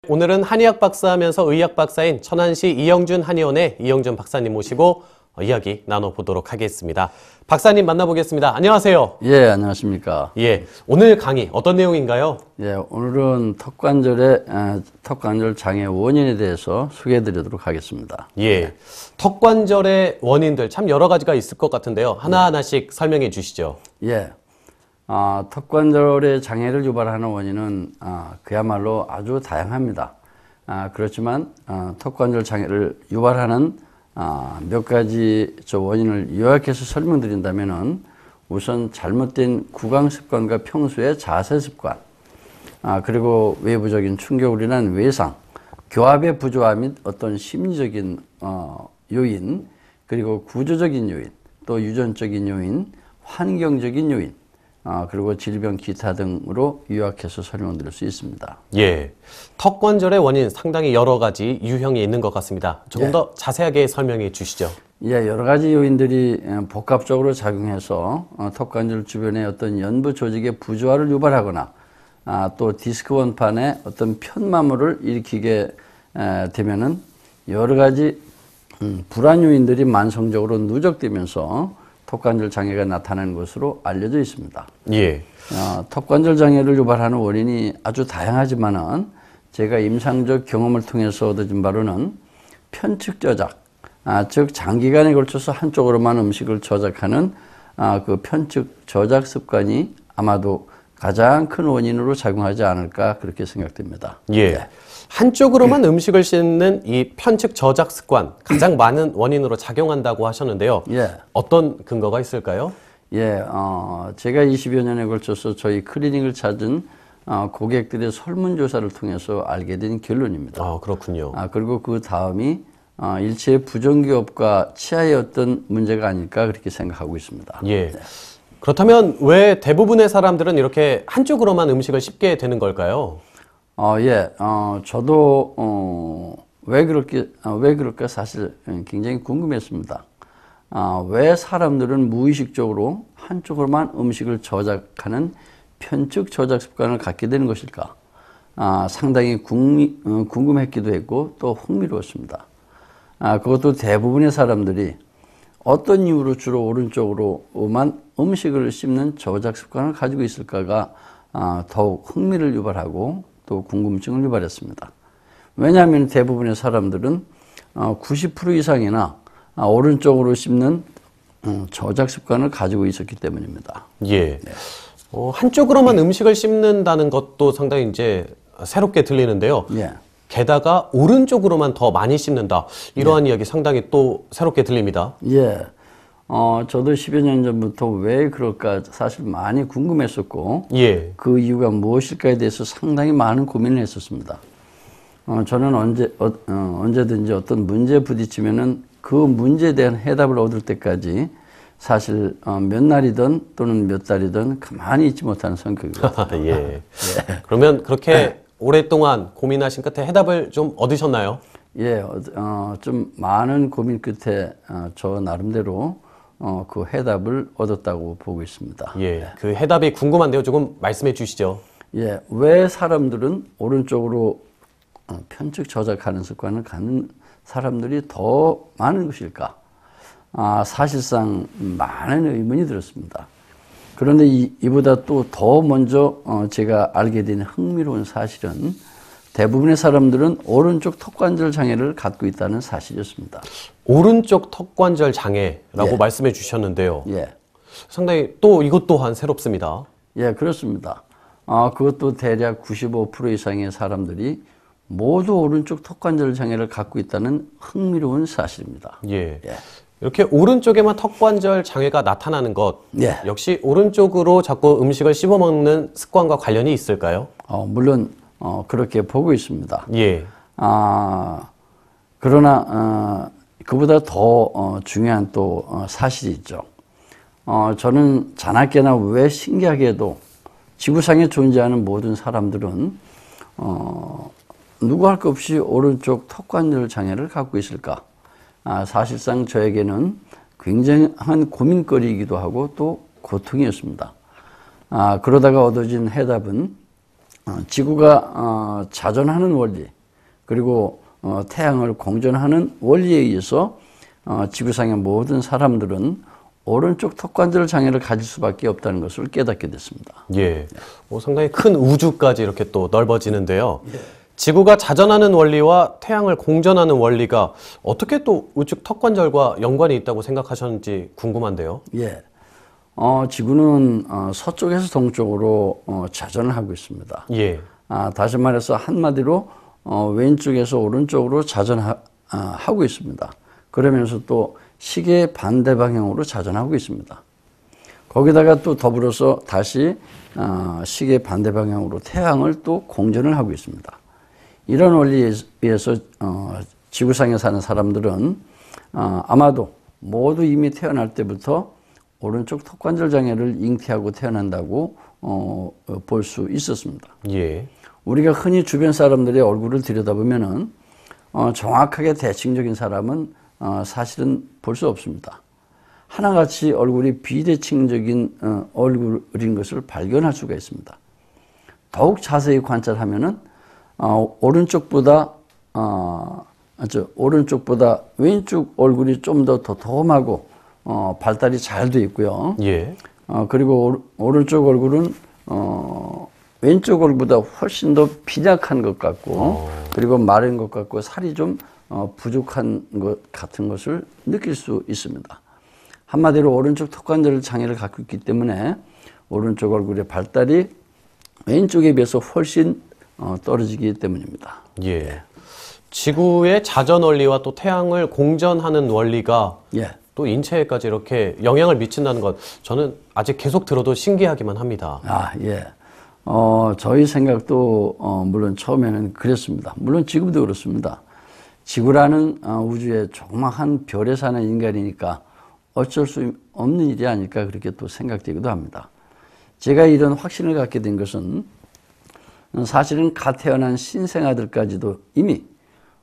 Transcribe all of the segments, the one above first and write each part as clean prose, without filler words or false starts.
오늘은 한의학 박사하면서 의학 박사인 천안시 이영준 한의원의 이영준 박사님 모시고 이야기 나눠보도록 하겠습니다. 박사님 만나보겠습니다. 안녕하세요. 예, 안녕하십니까. 예, 오늘 강의 어떤 내용인가요? 예, 오늘은 턱관절 장애 원인에 대해서 소개해 드리도록 하겠습니다. 예, 턱관절의 원인들 참 여러 가지가 있을 것 같은데요. 하나하나씩 설명해 주시죠. 예, 턱관절의 장애를 유발하는 원인은 그야말로 아주 다양합니다. 그렇지만 턱관절 장애를 유발하는 몇 가지 원인을 요약해서 설명드린다면은 우선 잘못된 구강 습관과 평소의 자세 습관, 그리고 외부적인 충격으로 인한 외상, 교합의 부조화 및 어떤 심리적인 요인, 그리고 구조적인 요인, 또 유전적인 요인, 환경적인 요인, 그리고 질병 기타 등으로 요약해서 설명드릴 수 있습니다. 예, 턱관절의 원인 상당히 여러 가지 유형이 있는 것 같습니다. 조금 더 자세하게 설명해 주시죠. 예, 여러 가지 요인들이 복합적으로 작용해서 턱관절 주변의 어떤 연부 조직의 부조화를 유발하거나 또 디스크 원판에 어떤 편마모를 일으키게 되면은 여러 가지 불안 요인들이 만성적으로 누적되면서 턱관절 장애가 나타나는 것으로 알려져 있습니다. 예. 턱관절 장애를 유발하는 원인이 아주 다양하지만은 제가 임상적 경험을 통해서 얻어진 바로는 편측 저작, 즉 장기간에 걸쳐서 한쪽으로만 음식을 저작하는 그 편측 저작 습관이 아마도 가장 큰 원인으로 작용하지 않을까 그렇게 생각됩니다. 예. 네. 한쪽으로만 음식을 씹는 이 편측 저작 습관 가장 많은 원인으로 작용한다고 하셨는데요. 예. 어떤 근거가 있을까요? 예, 제가 20여 년에 걸쳐서 저희 클리닉을 찾은 고객들의 설문조사를 통해서 알게 된 결론입니다. 그렇군요. 그리고 그 다음이 일체의 부정기업과 치아의 어떤 문제가 아닐까 그렇게 생각하고 있습니다. 예. 네. 그렇다면 왜 대부분의 사람들은 이렇게 한쪽으로만 음식을 씹게 되는 걸까요? 예, 저도 왜 그럴까 사실 굉장히 궁금했습니다. 왜 사람들은 무의식적으로 한쪽으로만 음식을 저작하는 편측 저작 습관을 갖게 되는 것일까? 상당히 궁금했기도 했고 또 흥미로웠습니다. 그것도 대부분의 사람들이 어떤 이유로 주로 오른쪽으로만 음식을 씹는 저작 습관을 가지고 있을까가 더욱 흥미를 유발하고 또 궁금증을 유발했습니다. 왜냐하면 대부분의 사람들은 90% 이상이나 오른쪽으로 씹는 저작 습관을 가지고 있었기 때문입니다. 예. 네. 한쪽으로만 음식을 씹는다는 것도 상당히 이제 새롭게 들리는데요. 예. 게다가 오른쪽으로만 더 많이 씹는다. 이러한 이야기 상당히 또 새롭게 들립니다. 예. 저도 10여 년 전부터 왜 그럴까 사실 많이 궁금했었고, 예. 그 이유가 무엇일까에 대해서 상당히 많은 고민을 했었습니다. 저는 언제든지 어떤 문제에 부딪히면은 그 문제에 대한 해답을 얻을 때까지 사실 몇 날이든 또는 몇 달이든 가만히 있지 못하는 성격이거든요. 예. 예. 그러면 그렇게 오랫동안 고민하신 끝에 해답을 좀 얻으셨나요? 예, 좀 많은 고민 끝에 저 나름대로 그 해답을 얻었다고 보고 있습니다. 예, 그 해답이 궁금한데요. 조금 말씀해 주시죠. 예, 왜 사람들은 오른쪽으로 편측 저작하는 습관을 갖는 사람들이 더 많은 것일까? 사실상 많은 의문이 들었습니다. 그런데 이보다 또 더 먼저 제가 알게 된 흥미로운 사실은 대부분의 사람들은 오른쪽 턱관절 장애를 갖고 있다는 사실이었습니다. 오른쪽 턱관절 장애라고 예. 말씀해 주셨는데요. 예. 상당히 또 이것 또한 새롭습니다. 예, 그렇습니다. 그것도 대략 95% 이상의 사람들이 모두 오른쪽 턱관절 장애를 갖고 있다는 흥미로운 사실입니다. 예. 예. 이렇게 오른쪽에만 턱관절 장애가 나타나는 것, 예. 역시 오른쪽으로 자꾸 음식을 씹어 먹는 습관과 관련이 있을까요? 물론 그렇게 보고 있습니다. 예. 그러나 그보다 더 중요한 또 사실이 있죠. 저는 자나깨나 왜 신기하게도 지구상에 존재하는 모든 사람들은 누구 할 것 없이 오른쪽 턱관절 장애를 갖고 있을까? 사실상 저에게는 굉장한 고민거리이기도 하고 또 고통이었습니다. 그러다가 얻어진 해답은 지구가 자전하는 원리, 그리고 태양을 공전하는 원리에 의해서 지구상의 모든 사람들은 오른쪽 턱관절 장애를 가질 수밖에 없다는 것을 깨닫게 됐습니다. 예. 상당히 큰 우주까지 이렇게 또 넓어지는데요. 지구가 자전하는 원리와 태양을 공전하는 원리가 어떻게 또 우측 턱관절과 연관이 있다고 생각하셨는지 궁금한데요. 예. 지구는 서쪽에서 동쪽으로 자전을 하고 있습니다. 예. 다시 말해서 한마디로 왼쪽에서 오른쪽으로 자전하고 있습니다. 그러면서 또 시계 반대 방향으로 자전하고 있습니다. 거기다가 또 더불어서 다시 시계 반대 방향으로 태양을 또 공전을 하고 있습니다. 이런 원리에 의해서 지구상에 사는 사람들은 아마도 모두 이미 태어날 때부터 오른쪽 턱관절 장애를 잉태하고 태어난다고 볼 수 있었습니다. 예. 우리가 흔히 주변 사람들의 얼굴을 들여다보면은 정확하게 대칭적인 사람은 사실은 볼 수 없습니다. 하나같이 얼굴이 비대칭적인 얼굴인 것을 발견할 수가 있습니다. 더욱 자세히 관찰하면은 오른쪽보다 왼쪽 얼굴이 좀 더 도톰하고 발달이 잘 돼 있고요. 예. 그리고 오른쪽 얼굴은 왼쪽 얼굴보다 훨씬 더 빈약한 것 같고 그리고 마른 것 같고 살이 좀 부족한 것 같은 것을 느낄 수 있습니다. 한마디로 오른쪽 턱관절 장애를 갖고 있기 때문에 오른쪽 얼굴의 발달이 왼쪽에 비해서 훨씬 떨어지기 때문입니다. 예. 지구의 자전 원리와 또 태양을 공전하는 원리가 예. 또 인체에까지 이렇게 영향을 미친다는 것, 저는 아직 계속 들어도 신기하기만 합니다. 예. 저희 생각도 물론 처음에는 그랬습니다. 물론 지금도 그렇습니다. 지구라는 우주의 조그마한 별에 사는 인간이니까 어쩔 수 없는 일이 아닐까 그렇게 또 생각되기도 합니다. 제가 이런 확신을 갖게 된 것은 사실은 갓 태어난 신생아들까지도 이미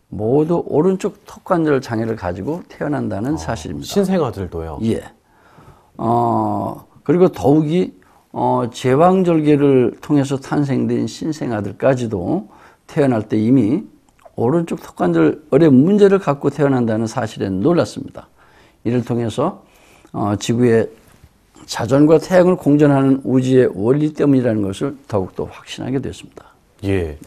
모두 오른쪽 턱관절 장애를 가지고 태어난다는 사실입니다. 신생아들도요? 예. 그리고 더욱이 제왕절개를 통해서 탄생된 신생아들까지도 태어날 때 이미 오른쪽 턱관절의 문제를 갖고 태어난다는 사실에 놀랐습니다. 이를 통해서 지구의 자전과 태양을 공전하는 우주의 원리 때문이라는 것을 더욱더 확신하게 됐습니다. 예.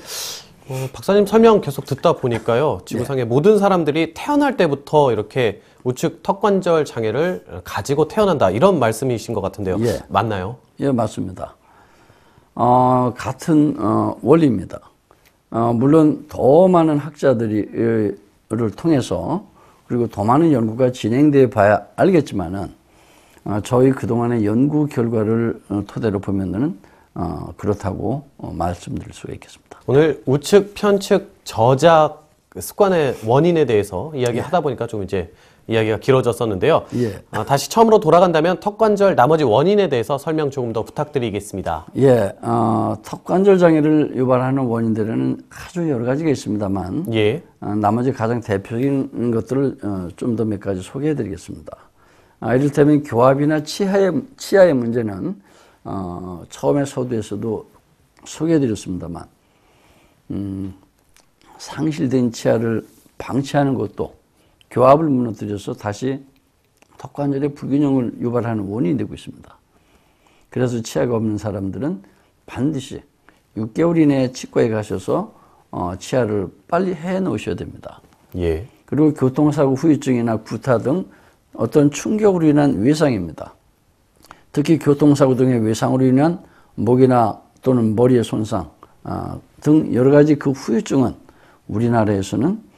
박사님 설명 계속 듣다 보니까요. 지구상의 모든 사람들이 태어날 때부터 이렇게 우측 턱관절 장애를 가지고 태어난다. 이런 말씀이신 것 같은데요. 예. 맞나요? 예, 맞습니다. 같은 원리입니다. 물론 더 많은 학자들을 통해서 그리고 더 많은 연구가 진행되어 봐야 알겠지만은 저희 그동안의 연구 결과를 토대로 보면은 그렇다고 말씀드릴 수가 있겠습니다. 오늘 우측, 편측, 저작 습관의 원인에 대해서 이야기하다 보니까 좀 이제 이야기가 길어졌었는데요. 예. 다시 처음으로 돌아간다면 턱관절 나머지 원인에 대해서 설명 조금 더 부탁드리겠습니다. 예, 턱관절 장애를 유발하는 원인들은 아주 여러 가지가 있습니다만 예. 나머지 가장 대표적인 것들을 좀 더 몇 가지 소개해 드리겠습니다. 이를테면 교합이나 치아의 문제는 처음에 서두에서도 소개해 드렸습니다만 상실된 치아를 방치하는 것도 교합을 무너뜨려서 다시 턱관절의 불균형을 유발하는 원인이 되고 있습니다. 그래서 치아가 없는 사람들은 반드시 6개월 이내에 치과에 가셔서 치아를 빨리 해 놓으셔야 됩니다. 예. 그리고 교통사고 후유증이나 구타 등 어떤 충격으로 인한 외상입니다. 특히 교통사고 등의 외상으로 인한 목이나 또는 머리의 손상 등 여러 가지 그 후유증은 우리나라에서는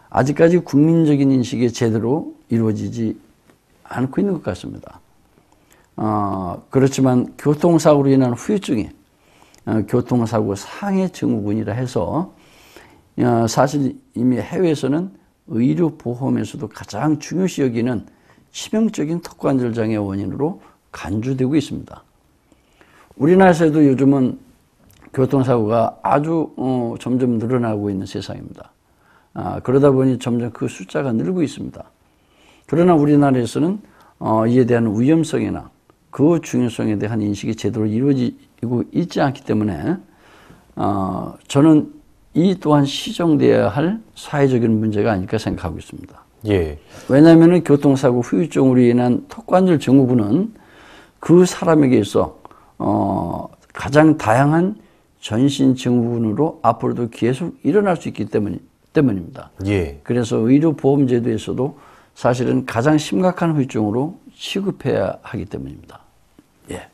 아직까지 국민적인 인식이 제대로 이루어지지 않고 있는 것 같습니다. 그렇지만 교통사고로 인한 후유증이 교통사고 상해 증후군이라 해서 사실 이미 해외에서는 의료보험에서도 가장 중요시 여기는 치명적인 턱관절 장애 원인으로 간주되고 있습니다. 우리나라에서도 요즘은 교통사고가 아주 점점 늘어나고 있는 세상입니다. 그러다 보니 점점 그 숫자가 늘고 있습니다. 그러나 우리나라에서는 이에 대한 위험성이나 그 중요성에 대한 인식이 제대로 이루어지고 있지 않기 때문에 저는 이 또한 시정되어야 할 사회적인 문제가 아닐까 생각하고 있습니다. 예. 왜냐하면 교통사고 후유증으로 인한 턱관절 증후군은 그 사람에게 있어 가장 다양한 전신 증후군으로 앞으로도 계속 일어날 수 있기 때문입니다. 예. 그래서 의료보험제도에서도 사실은 가장 심각한 후유증으로 취급해야 하기 때문입니다. 예.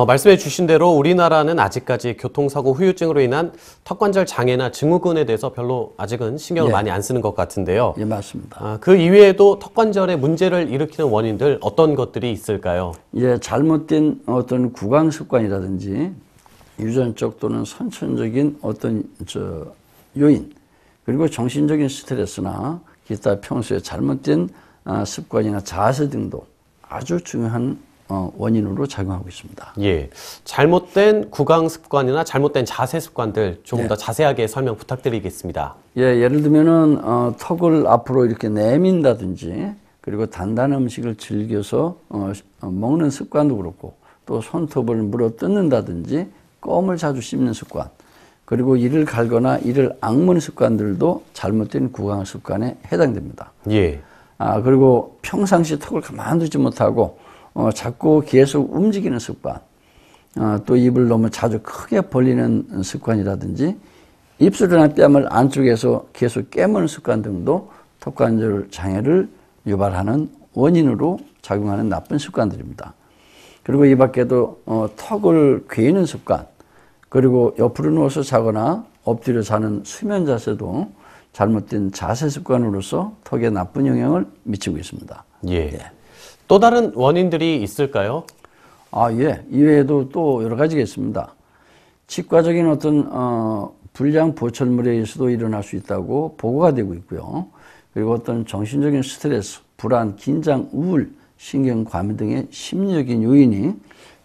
말씀해 주신 대로 우리나라는 아직까지 교통사고 후유증으로 인한 턱관절 장애나 증후군에 대해서 별로 아직은 신경을 예. 많이 안 쓰는 것 같은데요. 예, 맞습니다. 그 이외에도 턱관절에 문제를 일으키는 원인들 어떤 것들이 있을까요? 예, 잘못된 어떤 구강 습관이라든지 유전적 또는 선천적인 어떤 요인, 그리고 정신적인 스트레스나 기타 평소에 잘못된 습관이나 자세 등도 아주 중요한 원인으로 작용하고 있습니다. 예. 잘못된 구강 습관이나 잘못된 자세 습관들 조금 더 자세하게 설명 부탁드리겠습니다. 예, 예를 들면은 턱을 앞으로 이렇게 내민다든지, 그리고 단단한 음식을 즐겨서 먹는 습관도 그렇고, 또 손톱을 물어 뜯는다든지 껌을 자주 씹는 습관, 그리고 이를 갈거나 이를 악무는 습관들도 잘못된 구강 습관에 해당됩니다. 예. 그리고 평상시 턱을 가만두지 못하고 자꾸 계속 움직이는 습관, 또 입을 너무 자주 크게 벌리는 습관이라든지 입술이나 뺨을 안쪽에서 계속 깨무는 습관 등도 턱관절 장애를 유발하는 원인으로 작용하는 나쁜 습관들입니다. 그리고 이 밖에도 턱을 괴이는 습관, 그리고 옆으로 누워서 자거나 엎드려 자는 수면 자세도 잘못된 자세 습관으로서 턱에 나쁜 영향을 미치고 있습니다. 예. 예. 또 다른 원인들이 있을까요? 예. 이외에도 또 여러 가지가 있습니다. 치과적인 어떤 불량 보철물에 의해서도 일어날 수 있다고 보고가 되고 있고요. 그리고 어떤 정신적인 스트레스, 불안, 긴장, 우울, 신경 과민 등의 심리적인 요인이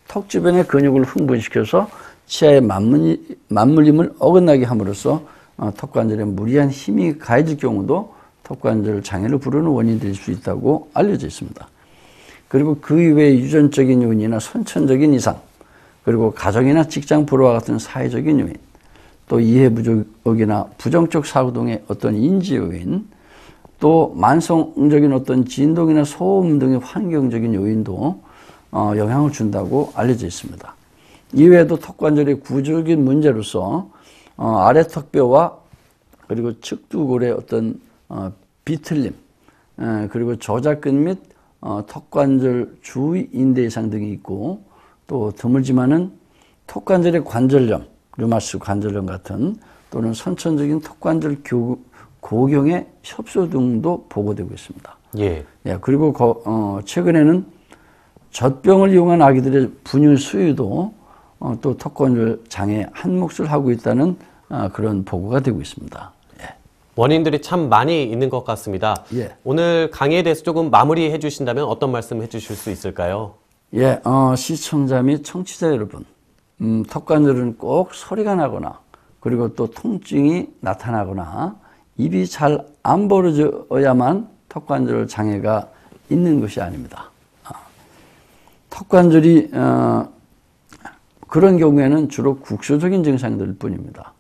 턱 주변의 근육을 흥분시켜서 치아의 맞물림을 어긋나게 함으로써 턱관절에 무리한 힘이 가해질 경우도 턱관절 장애를 부르는 원인이 될 수 있다고 알려져 있습니다. 그리고 그 이외의 유전적인 요인이나 선천적인 이상, 그리고 가정이나 직장 불화와 같은 사회적인 요인, 또 이해 부족이나 부정적 사고 등의 어떤 인지 요인, 또 만성적인 어떤 진동이나 소음 등의 환경적인 요인도 영향을 준다고 알려져 있습니다. 이외에도 턱관절의 구조적인 문제로서 아래 턱뼈와 그리고 측두골의 어떤 비틀림, 그리고 저작근 및 턱관절 주위 인대 이상 등이 있고, 또 드물지만은 턱관절의 관절염, 류마티스 관절염 같은 또는 선천적인 턱관절 고경의 협소 등도 보고되고 있습니다. 예. 그리고 최근에는 젖병을 이용한 아기들의 분유 수유도 또 턱관절 장애 한 몫을 하고 있다는 그런 보고가 되고 있습니다. 예. 원인들이 참 많이 있는 것 같습니다. 예. 오늘 강의에 대해서 조금 마무리해 주신다면 어떤 말씀 해주실 수 있을까요? 예, 시청자 및 청취자 여러분, 턱관절은 꼭 소리가 나거나, 그리고 또 통증이 나타나거나, 입이 잘 안 벌어져야만 턱관절 장애가 있는 것이 아닙니다. 턱관절이 그런 경우에는 주로 국소적인 증상들 뿐입니다.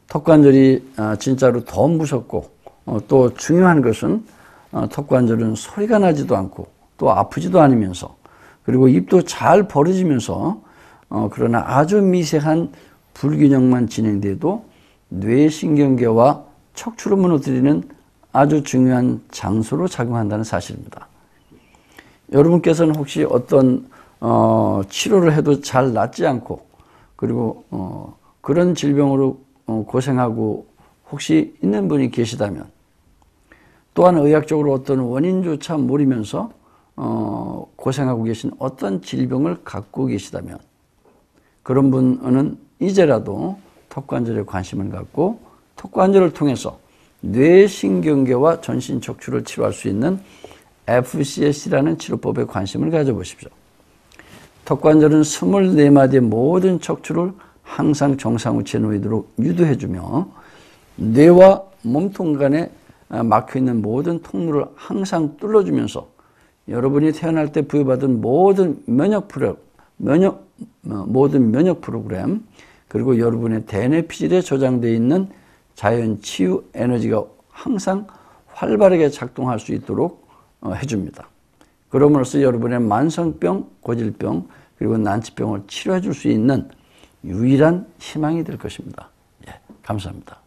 턱관절이 진짜로 더 무섭고 또 중요한 것은 턱관절은 소리가 나지도 않고 또 아프지도 않으면서, 그리고 입도 잘 벌어지면서 그러나 아주 미세한 불균형만 진행돼도 뇌신경계와 척추를 무너뜨리는 아주 중요한 장소로 작용한다는 사실입니다. 여러분께서는 혹시 어떤 치료를 해도 잘 낫지 않고, 그리고 그런 질병으로 고생하고 혹시 있는 분이 계시다면, 또한 의학적으로 어떤 원인조차 모르면서 고생하고 계신 어떤 질병을 갖고 계시다면, 그런 분은 이제라도 턱관절에 관심을 갖고 턱관절을 통해서 뇌신경계와 전신 척추를 치료할 수 있는 FCS라는 치료법에 관심을 가져보십시오. 턱관절은 24마디의 모든 척추를 항상 정상 위치에 놓이도록 유도해주며, 뇌와 몸통 간에 막혀있는 모든 통로를 항상 뚫어주면서 여러분이 태어날 때 부여받은 모든 면역 프로그램, 그리고 여러분의 대뇌피질에 저장되어 있는 자연 치유 에너지가 항상 활발하게 작동할 수 있도록 해줍니다. 그럼으로써 여러분의 만성병, 고질병, 그리고 난치병을 치료해 줄 수 있는 유일한 희망이 될 것입니다. 예, 감사합니다.